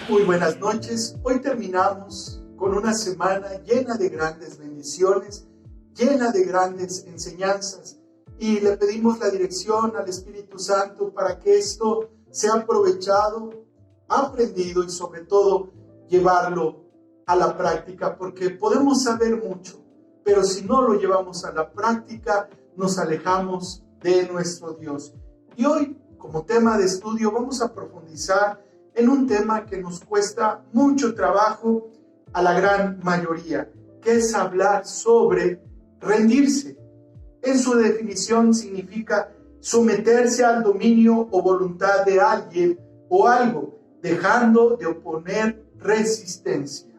Muy buenas noches. Hoy terminamos con una semana llena de grandes bendiciones, llena de grandes enseñanzas, y le pedimos la dirección al Espíritu Santo para que esto sea aprovechado, aprendido y sobre todo llevarlo a la práctica, porque podemos saber mucho, pero si no lo llevamos a la práctica, nos alejamos de nuestro Dios. Y hoy, como tema de estudio, vamos a profundizar en un tema que nos cuesta mucho trabajo a la gran mayoría, que es hablar sobre rendirse. En su definición significa someterse al dominio o voluntad de alguien o algo, dejando de oponer resistencia.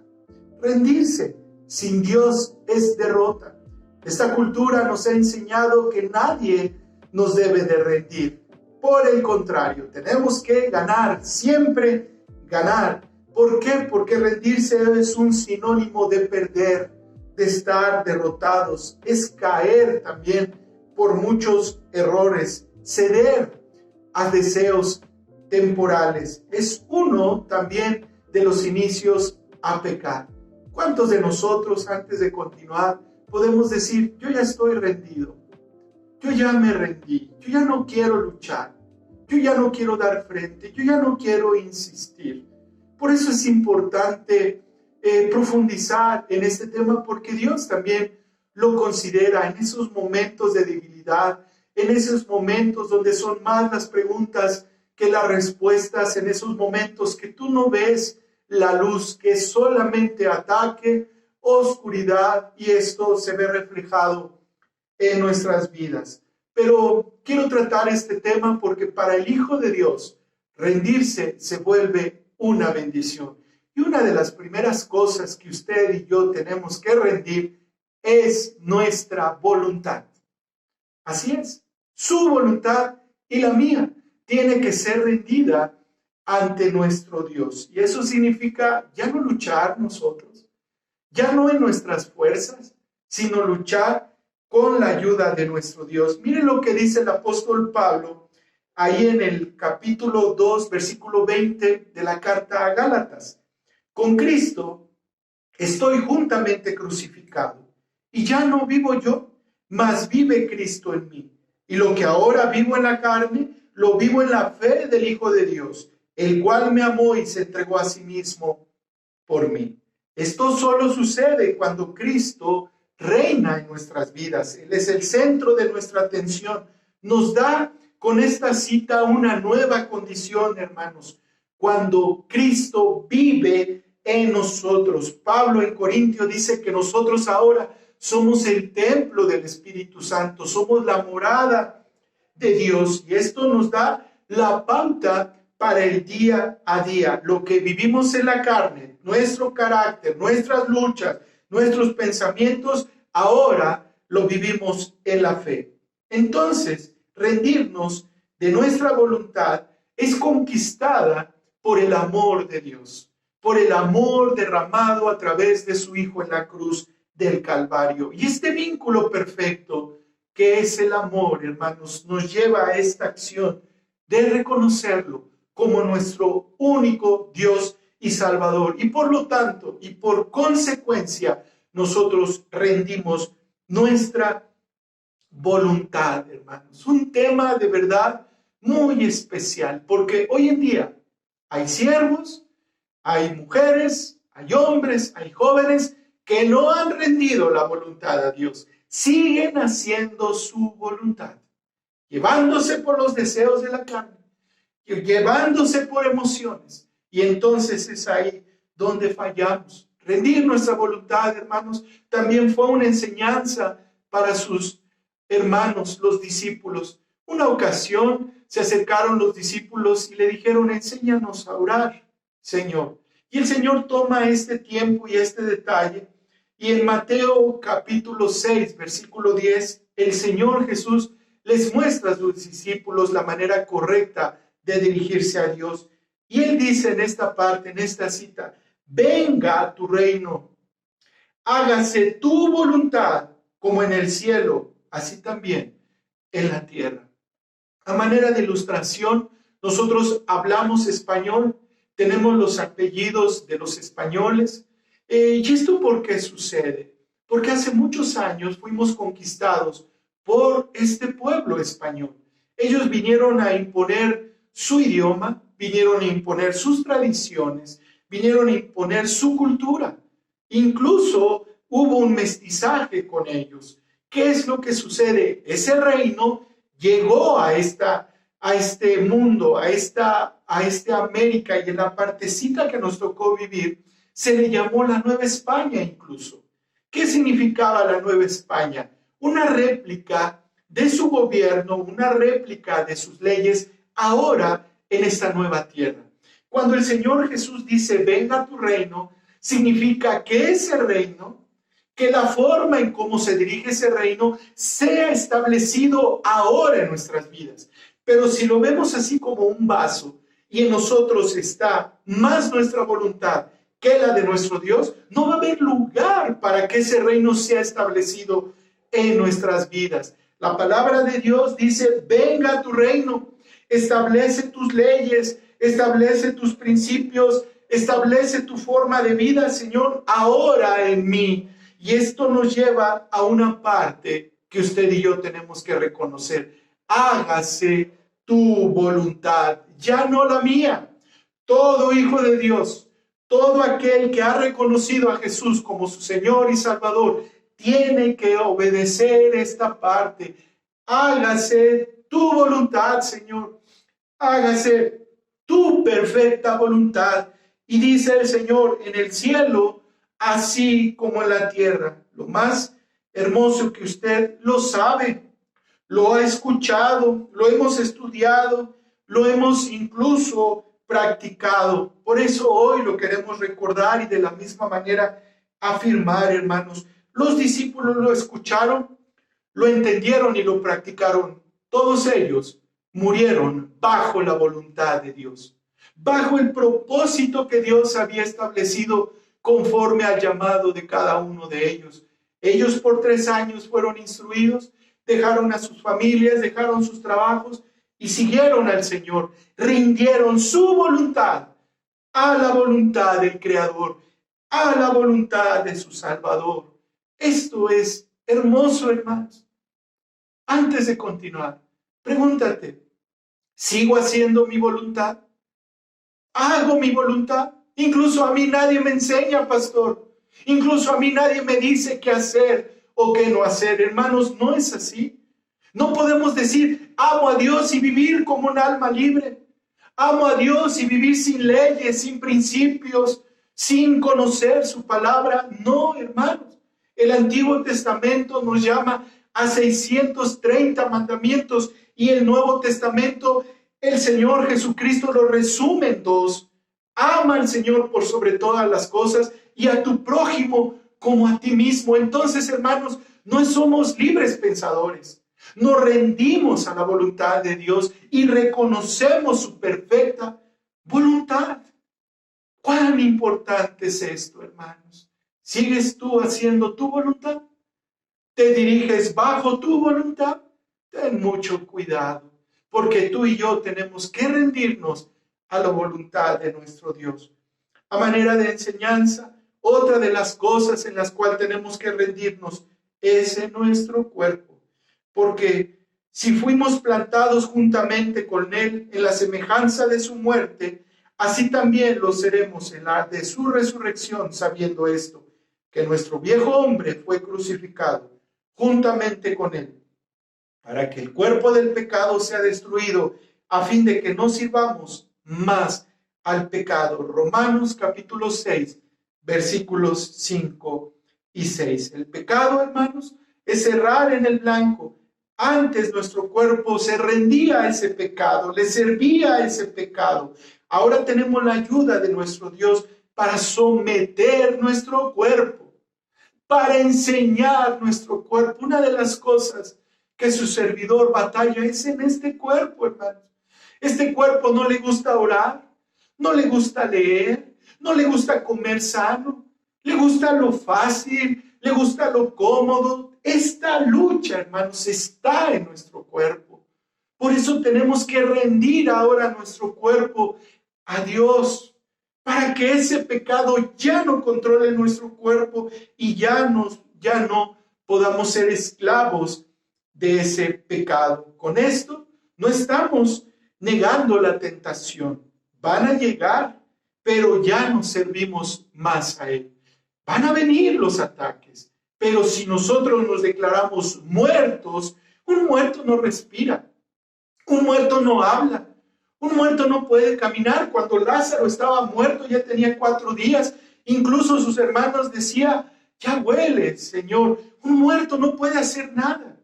Rendirse sin Dios es derrota. Esta cultura nos ha enseñado que nadie nos debe de rendir. Por el contrario, tenemos que ganar, siempre ganar. ¿Por qué? Porque rendirse es un sinónimo de perder, de estar derrotados, es caer también por muchos errores, ceder a deseos temporales. Es uno también de los inicios a pecar. ¿Cuántos de nosotros, antes de continuar, podemos decir, yo ya estoy rendido? Yo ya me rendí, yo ya no quiero luchar, yo ya no quiero dar frente, yo ya no quiero insistir. Por eso es importante profundizar en este tema, porque Dios también lo considera en esos momentos de debilidad, en esos momentos donde son más las preguntas que las respuestas, en esos momentos que tú no ves la luz, que es solamente ataque, oscuridad, y esto se ve reflejado en nuestras vidas. Pero quiero tratar este tema porque para el Hijo de Dios, rendirse se vuelve una bendición. Y una de las primeras cosas que usted y yo tenemos que rendir es nuestra voluntad. Así es, su voluntad y la mía tiene que ser rendida ante nuestro Dios. Y eso significa ya no luchar nosotros, ya no en nuestras fuerzas, sino luchar con la ayuda de nuestro Dios. Miren lo que dice el apóstol Pablo ahí en el capítulo 2, versículo 20 de la carta a Gálatas. Con Cristo estoy juntamente crucificado, y ya no vivo yo, mas vive Cristo en mí. Y lo que ahora vivo en la carne, lo vivo en la fe del Hijo de Dios, el cual me amó y se entregó a sí mismo por mí. Esto solo sucede cuando Cristo reina en nuestras vidas. Él es el centro de nuestra atención. Nos da con esta cita una nueva condición, hermanos, cuando Cristo vive en nosotros. Pablo en Corintios dice que nosotros ahora somos el templo del Espíritu Santo, somos la morada de Dios, y esto nos da la pauta para el día a día. Lo que vivimos en la carne, nuestro carácter, nuestras luchas, nuestros pensamientos, ahora lo vivimos en la fe. Entonces, rendirnos de nuestra voluntad es conquistada por el amor de Dios, por el amor derramado a través de su Hijo en la cruz del Calvario. Y este vínculo perfecto que es el amor, hermanos, nos lleva a esta acción de reconocerlo como nuestro único Dios y Salvador. Y por lo tanto, y por consecuencia, nosotros rendimos nuestra voluntad, hermanos. Un tema de verdad muy especial, porque hoy en día hay siervos, hay mujeres, hay hombres, hay jóvenes que no han rendido la voluntad a Dios. Siguen haciendo su voluntad, llevándose por los deseos de la carne, llevándose por emociones. Y entonces es ahí donde fallamos. Rendir nuestra voluntad, hermanos, también fue una enseñanza para sus hermanos, los discípulos. Una ocasión se acercaron los discípulos y le dijeron, enséñanos a orar, Señor. Y el Señor toma este tiempo y este detalle. Y en Mateo capítulo 6, versículo 10, el Señor Jesús les muestra a sus discípulos la manera correcta de dirigirse a Dios. Y Él dice en esta parte, en esta cita, venga a tu reino, hágase tu voluntad como en el cielo, así también en la tierra. A manera de ilustración, nosotros hablamos español, tenemos los apellidos de los españoles. ¿Y esto por qué sucede? Porque hace muchos años fuimos conquistados por este pueblo español. Ellos vinieron a imponer su idioma, vinieron a imponer sus tradiciones, vinieron a imponer su cultura. Incluso hubo un mestizaje con ellos. ¿Qué es lo que sucede? Ese reino llegó a este mundo, a esta América, y en la partecita que nos tocó vivir se le llamó la Nueva España incluso. ¿Qué significaba la Nueva España? Una réplica de su gobierno, una réplica de sus leyes ahora en esta nueva tierra. Cuando el Señor Jesús dice, venga tu reino, significa que ese reino, que la forma en cómo se dirige ese reino sea establecido ahora en nuestras vidas. Pero si lo vemos así como un vaso y en nosotros está más nuestra voluntad que la de nuestro Dios, no va a haber lugar para que ese reino sea establecido en nuestras vidas. La palabra de Dios dice, venga tu reino, establece tus leyes, establece tus principios, establece tu forma de vida, Señor, ahora en mí. Y esto nos lleva a una parte que usted y yo tenemos que reconocer. Hágase tu voluntad, ya no la mía. Todo hijo de Dios, todo aquel que ha reconocido a Jesús como su Señor y Salvador, tiene que obedecer esta parte. Hágase tu voluntad, Señor. Hágase tu perfecta voluntad. Y dice el Señor, en el cielo, así como en la tierra. Lo más hermoso que usted lo sabe, lo ha escuchado, lo hemos estudiado, lo hemos incluso practicado. Por eso hoy lo queremos recordar y de la misma manera afirmar, hermanos. Los discípulos lo escucharon, lo entendieron y lo practicaron. Todos ellos murieron bajo la voluntad de Dios, bajo el propósito que Dios había establecido conforme al llamado de cada uno de ellos. Ellos por 3 años fueron instruidos, dejaron a sus familias, dejaron sus trabajos y siguieron al Señor. Rindieron su voluntad a la voluntad del Creador, a la voluntad de su Salvador. Esto es hermoso, hermanos. Antes de continuar, pregúntate, ¿sigo haciendo mi voluntad? ¿Hago mi voluntad? Incluso a mí nadie me enseña, pastor. Incluso a mí nadie me dice qué hacer o qué no hacer. Hermanos, no es así. No podemos decir, amo a Dios y vivir como un alma libre. Amo a Dios y vivir sin leyes, sin principios, sin conocer su palabra. No, hermanos. El Antiguo Testamento nos llama a 630 mandamientos y el Nuevo Testamento, el Señor Jesucristo lo resume en 2. Ama al Señor por sobre todas las cosas y a tu prójimo como a ti mismo. Entonces, hermanos, no somos libres pensadores. Nos rendimos a la voluntad de Dios y reconocemos su perfecta voluntad. ¿Cuán importante es esto, hermanos? ¿Sigues tú haciendo tu voluntad? ¿Te diriges bajo tu voluntad? Ten mucho cuidado, porque tú y yo tenemos que rendirnos a la voluntad de nuestro Dios. A manera de enseñanza, otra de las cosas en las cuales tenemos que rendirnos es en nuestro cuerpo, porque si fuimos plantados juntamente con Él en la semejanza de su muerte, así también lo seremos en la de su resurrección, sabiendo esto, que nuestro viejo hombre fue crucificado juntamente con Él, para que el cuerpo del pecado sea destruido, a fin de que no sirvamos más al pecado. Romanos capítulo 6, versículos 5 y 6. El pecado, hermanos, es errar en el blanco. Antes nuestro cuerpo se rendía a ese pecado, le servía a ese pecado. Ahora tenemos la ayuda de nuestro Dios para someter nuestro cuerpo, para enseñar nuestro cuerpo. Una de las cosas que su servidor batalla es en este cuerpo, hermanos. Este cuerpo no le gusta orar, no le gusta leer, no le gusta comer sano, le gusta lo fácil, le gusta lo cómodo. Esta lucha, hermanos, está en nuestro cuerpo. Por eso tenemos que rendir ahora nuestro cuerpo a Dios. para que ese pecado ya no controle nuestro cuerpo y ya no podamos ser esclavos de ese pecado. Con esto no estamos negando la tentación. Van a llegar, pero ya no servimos más a él. Van a venir los ataques, pero si nosotros nos declaramos muertos, un muerto no respira, un muerto no habla, un muerto no puede caminar. Cuando Lázaro estaba muerto, ya tenía 4 días, incluso sus hermanos decían, ya huele, Señor. Un muerto no puede hacer nada.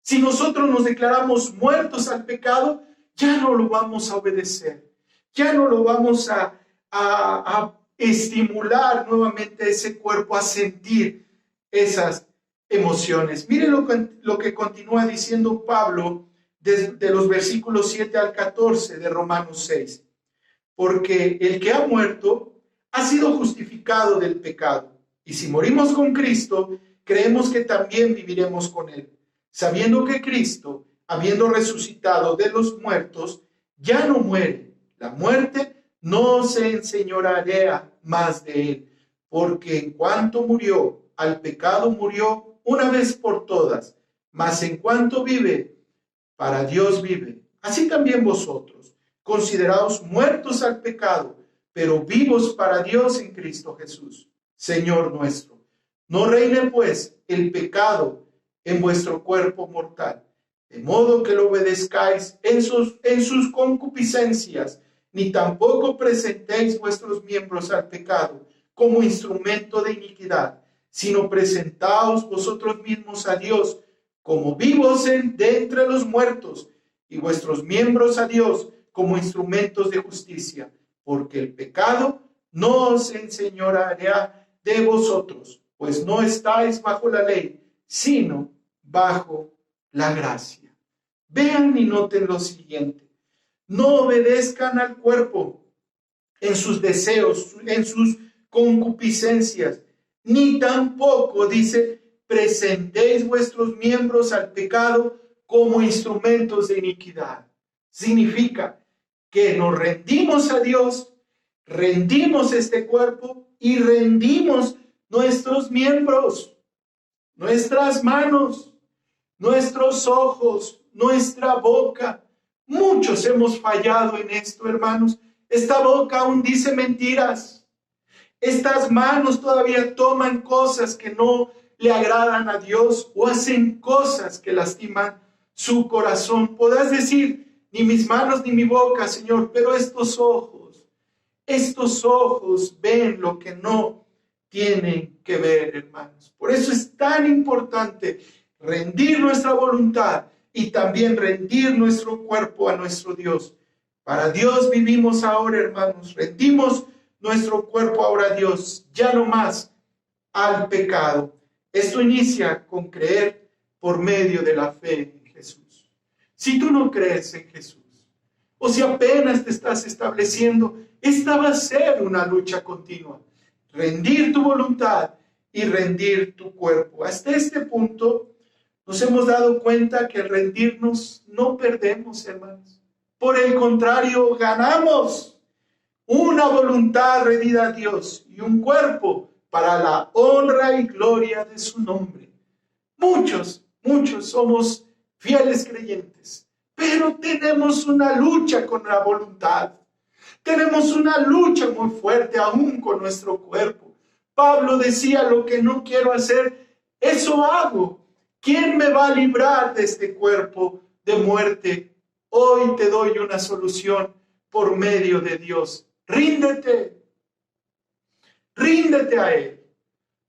Si nosotros nos declaramos muertos al pecado, ya no lo vamos a obedecer, ya no lo vamos a estimular nuevamente ese cuerpo a sentir esas emociones. Miren lo que continúa diciendo Pablo de los versículos 7 al 14 de Romanos 6. Porque el que ha muerto ha sido justificado del pecado. Y si morimos con Cristo, creemos que también viviremos con él, sabiendo que Cristo, habiendo resucitado de los muertos, ya no muere. La muerte no se enseñoreará más de él, porque en cuanto murió, al pecado murió una vez por todas, mas en cuanto vive, para Dios vive. Así también vosotros, consideraos muertos al pecado, pero vivos para Dios en Cristo Jesús, Señor nuestro. No reine pues el pecado en vuestro cuerpo mortal, de modo que lo obedezcáis en sus concupiscencias, ni tampoco presentéis vuestros miembros al pecado como instrumento de iniquidad, sino presentaos vosotros mismos a Dios como vivos de entre los muertos, y vuestros miembros a Dios como instrumentos de justicia, porque el pecado no os enseñoreará de vosotros, pues no estáis bajo la ley, sino bajo la gracia. Vean y noten lo siguiente: no obedezcan al cuerpo en sus deseos, en sus concupiscencias, ni tampoco, dice, presentéis vuestros miembros al pecado como instrumentos de iniquidad. Significa que nos rendimos a Dios, rendimos este cuerpo y rendimos nuestros miembros, nuestras manos, nuestros ojos, nuestra boca. Muchos hemos fallado en esto, hermanos. Esta boca aún dice mentiras. Estas manos todavía toman cosas que no le agradan a Dios o hacen cosas que lastiman su corazón. Podrás decir, ni mis manos ni mi boca, Señor, pero estos ojos ven lo que no tienen que ver, hermanos. Por eso es tan importante rendir nuestra voluntad y también rendir nuestro cuerpo a nuestro Dios. Para Dios vivimos ahora, hermanos. Rendimos nuestro cuerpo ahora a Dios, ya no más al pecado. Esto inicia con creer por medio de la fe en Jesús. Si tú no crees en Jesús, o si apenas te estás estableciendo, esta va a ser una lucha continua. Rendir tu voluntad y rendir tu cuerpo. Hasta este punto nos hemos dado cuenta que al rendirnos no perdemos, hermanos. Por el contrario, ganamos una voluntad rendida a Dios y un cuerpo para la honra y gloria de su nombre. Muchos somos fieles creyentes, pero tenemos una lucha con la voluntad. Tenemos una lucha muy fuerte aún con nuestro cuerpo. Pablo decía, lo que no quiero hacer, eso hago. ¿Quién me va a librar de este cuerpo de muerte? Hoy te doy una solución por medio de Dios. Ríndete a Él.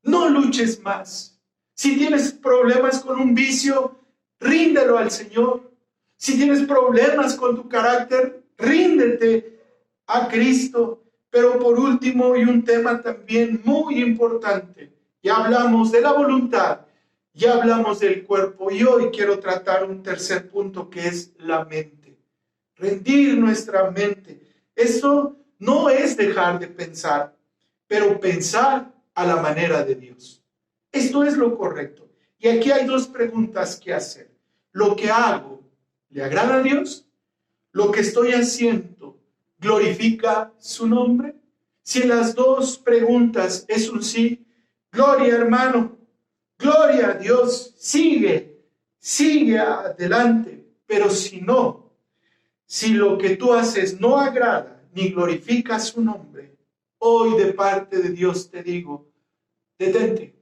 No luches más. Si tienes problemas con un vicio, ríndelo al Señor. Si tienes problemas con tu carácter, ríndete a Cristo. Pero por último, y un tema también muy importante, ya hablamos de la voluntad, ya hablamos del cuerpo, y hoy quiero tratar un tercer punto que es la mente. Rendir nuestra mente. Eso no es dejar de pensar, pero pensar a la manera de Dios. Esto es lo correcto. Y aquí hay 2 preguntas que hacer. ¿Lo que hago le agrada a Dios? ¿Lo que estoy haciendo glorifica su nombre? Si las dos preguntas es un sí, gloria hermano, gloria a Dios, sigue adelante. Pero si no, si lo que tú haces no agrada ni glorifica su nombre, hoy de parte de Dios te digo, detente.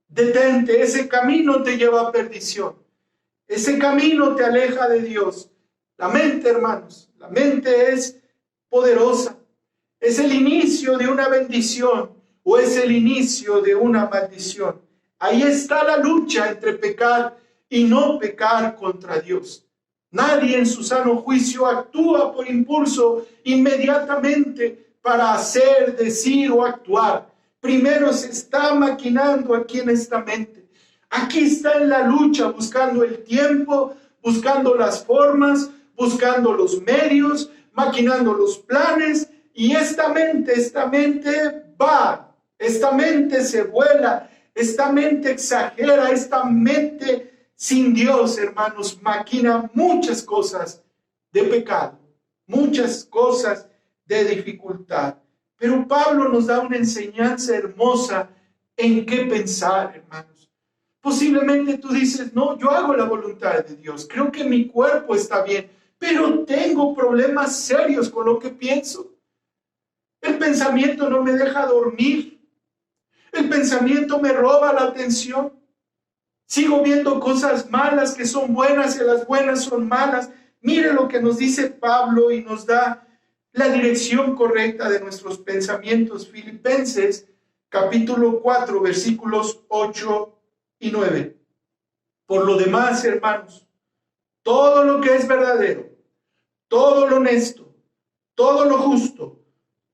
Detente, ese camino te lleva a perdición. Ese camino te aleja de Dios. La mente, hermanos, la mente es poderosa. Es el inicio de una bendición o es el inicio de una maldición. Ahí está la lucha entre pecar y no pecar contra Dios. Nadie en su sano juicio actúa por impulso inmediatamente para hacer, decir o actuar. Primero se está maquinando aquí en esta mente. Aquí está en la lucha, buscando el tiempo, buscando las formas, buscando los medios, maquinando los planes. Y esta mente va, esta mente se vuela, esta mente exagera, esta mente sin Dios, hermanos, maquina muchas cosas de pecado, muchas cosas de dificultad. Pero Pablo nos da una enseñanza hermosa en qué pensar, hermanos. Posiblemente tú dices, no, yo hago la voluntad de Dios, creo que mi cuerpo está bien, pero tengo problemas serios con lo que pienso. El pensamiento no me deja dormir. El pensamiento me roba la atención. Sigo viendo cosas malas que son buenas y las buenas son malas. Mire lo que nos dice Pablo y nos da la dirección correcta de nuestros pensamientos. Filipenses capítulo 4 versículos 8 y 9. Por lo demás, hermanos, todo lo que es verdadero, todo lo honesto, todo lo justo,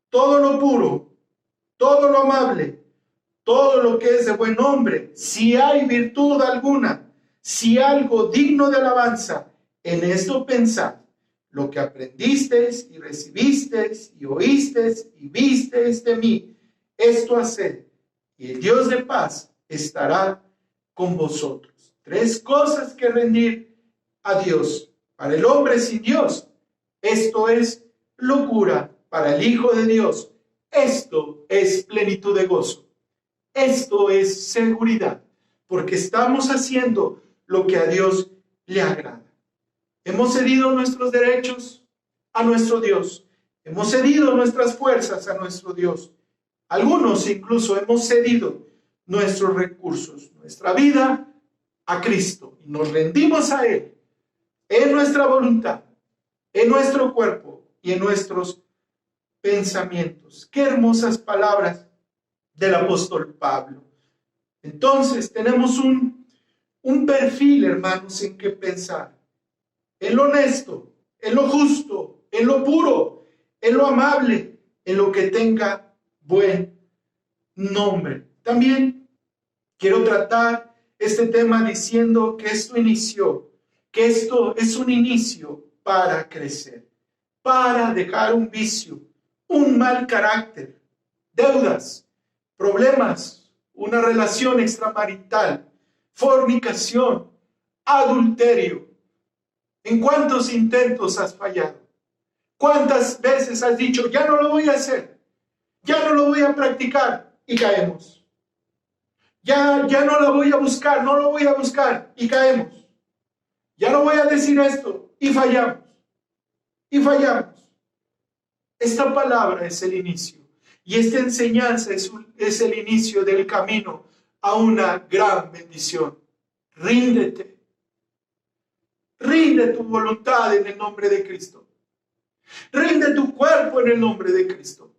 todo lo puro, todo lo amable, todo lo que es de buen nombre, si hay virtud alguna, si algo digno de alabanza, en esto pensad. Lo que aprendisteis y recibisteis y oísteis y visteis de mí, esto haced, y el Dios de paz estará con vosotros. 3 cosas que rendir a Dios. Para el hombre sin Dios, esto es locura. Para el Hijo de Dios, esto es plenitud de gozo. Esto es seguridad, porque estamos haciendo lo que a Dios le agrada. Hemos cedido nuestros derechos a nuestro Dios. Hemos cedido nuestras fuerzas a nuestro Dios. Algunos incluso hemos cedido nuestros recursos, nuestra vida a Cristo. Y nos rendimos a Él en nuestra voluntad, en nuestro cuerpo y en nuestros pensamientos. Qué hermosas palabras del apóstol Pablo. Entonces tenemos un perfil, hermanos, en que pensar. En lo honesto, en lo justo, en lo puro, en lo amable, en lo que tenga buen nombre. También quiero tratar este tema diciendo que esto es un inicio para crecer, para dejar un vicio, un mal carácter, deudas, problemas, una relación extramarital, fornicación, adulterio. ¿En cuántos intentos has fallado? ¿Cuántas veces has dicho, ya no lo voy a hacer, ya no lo voy a practicar y caemos? Ya no lo voy a buscar, no lo voy a buscar y caemos. Ya no voy a decir esto y fallamos. Y fallamos. Esta palabra es el inicio. Y esta enseñanza es el inicio del camino a una gran bendición. Ríndete. Rinde tu voluntad en el nombre de Cristo. Rinde tu cuerpo en el nombre de Cristo.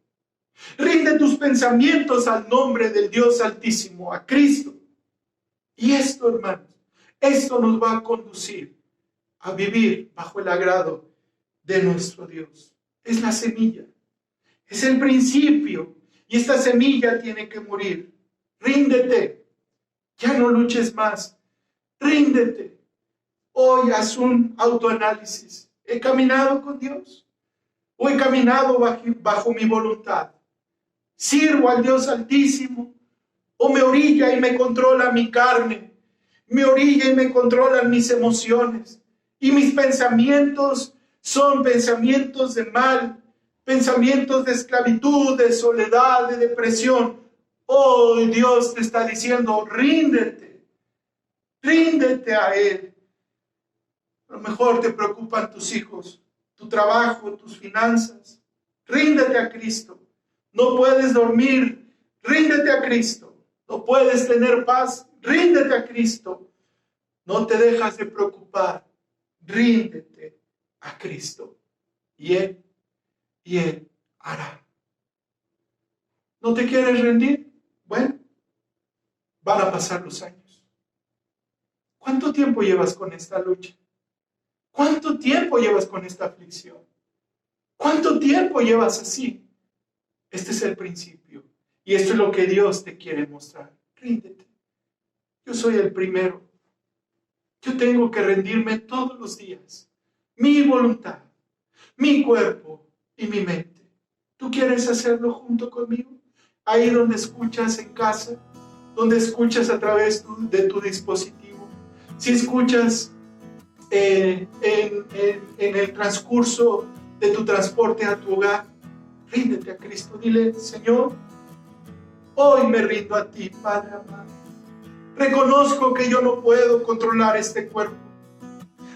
Rinde tus pensamientos al nombre del Dios Altísimo, a Cristo. Y esto, hermanos, esto nos va a conducir a vivir bajo el agrado de nuestro Dios. Es la semilla, es el principio, y esta semilla tiene que morir. Ríndete, ya no luches más, ríndete. Hoy haz un autoanálisis. ¿He caminado con Dios? ¿O he caminado bajo mi voluntad? ¿Sirvo al Dios Altísimo? ¿O me orilla y me controla mi carne? ¿Me orilla y me controlan mis emociones? Y mis pensamientos son pensamientos de mal, pensamientos de esclavitud, de soledad, de depresión. Hoy Dios te está diciendo, ríndete a Él. A lo mejor te preocupan tus hijos, tu trabajo, tus finanzas. Ríndete a Cristo. No puedes dormir, ríndete a Cristo. No puedes tener paz, ríndete a Cristo. No te dejas de preocupar, ríndete a Cristo. Y Él hará. ¿No te quieres rendir? Bueno, van a pasar los años. ¿Cuánto tiempo llevas con esta lucha? ¿Cuánto tiempo llevas con esta aflicción? ¿Cuánto tiempo llevas así? Este es el principio. Y esto es lo que Dios te quiere mostrar. Ríndete. Yo soy el primero. Yo tengo que rendirme todos los días. Mi voluntad, mi cuerpo y mi mente. ¿Tú quieres hacerlo junto conmigo? Ahí donde escuchas en casa, donde escuchas a través de tu dispositivo. Si escuchas en el transcurso de tu transporte a tu hogar, ríndete a Cristo. Dile, Señor, hoy me rindo a ti, Padre amado. Reconozco que yo no puedo controlar este cuerpo.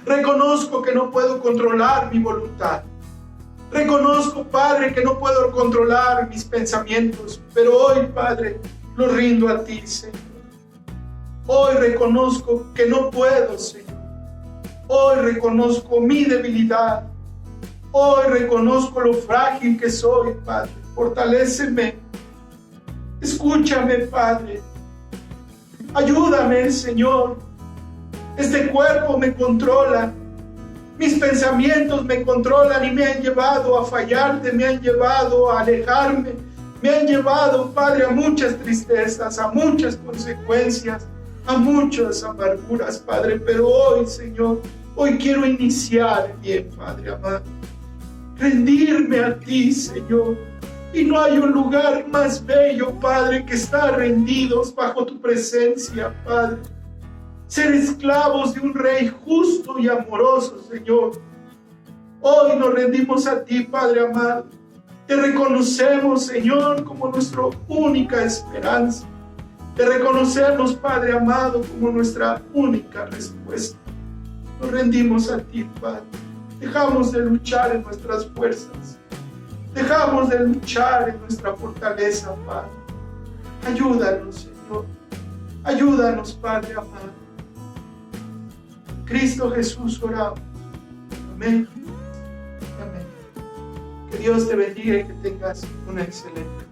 Reconozco que no puedo controlar mi voluntad. Reconozco, Padre, que no puedo controlar mis pensamientos. Pero hoy, Padre, los rindo a ti, Señor. Hoy reconozco que no puedo, Señor. Hoy reconozco mi debilidad. Hoy reconozco lo frágil que soy, Padre. Fortaléceme. Escúchame, Padre. Ayúdame, Señor. Este cuerpo me controla. Mis pensamientos me controlan y me han llevado a fallarte, me han llevado a alejarme, me han llevado, Padre, a muchas tristezas, a muchas consecuencias, a muchas amarguras, Padre. Pero hoy, Señor, hoy quiero iniciar bien, Padre amado. Rendirme a ti, Señor. Y no hay un lugar más bello, Padre, que estar rendidos bajo tu presencia, Padre. Ser esclavos de un Rey justo y amoroso, Señor. Hoy nos rendimos a ti, Padre amado. Te reconocemos, Señor, como nuestra única esperanza. Te reconocemos, Padre amado, como nuestra única respuesta. Nos rendimos a ti, Padre. Dejamos de luchar en nuestras fuerzas. Dejamos de luchar en nuestra fortaleza, Padre. Ayúdanos, Señor. Ayúdanos, Padre amado. Cristo Jesús, oramos. Amén. Amén. Que Dios te bendiga y que tengas una excelente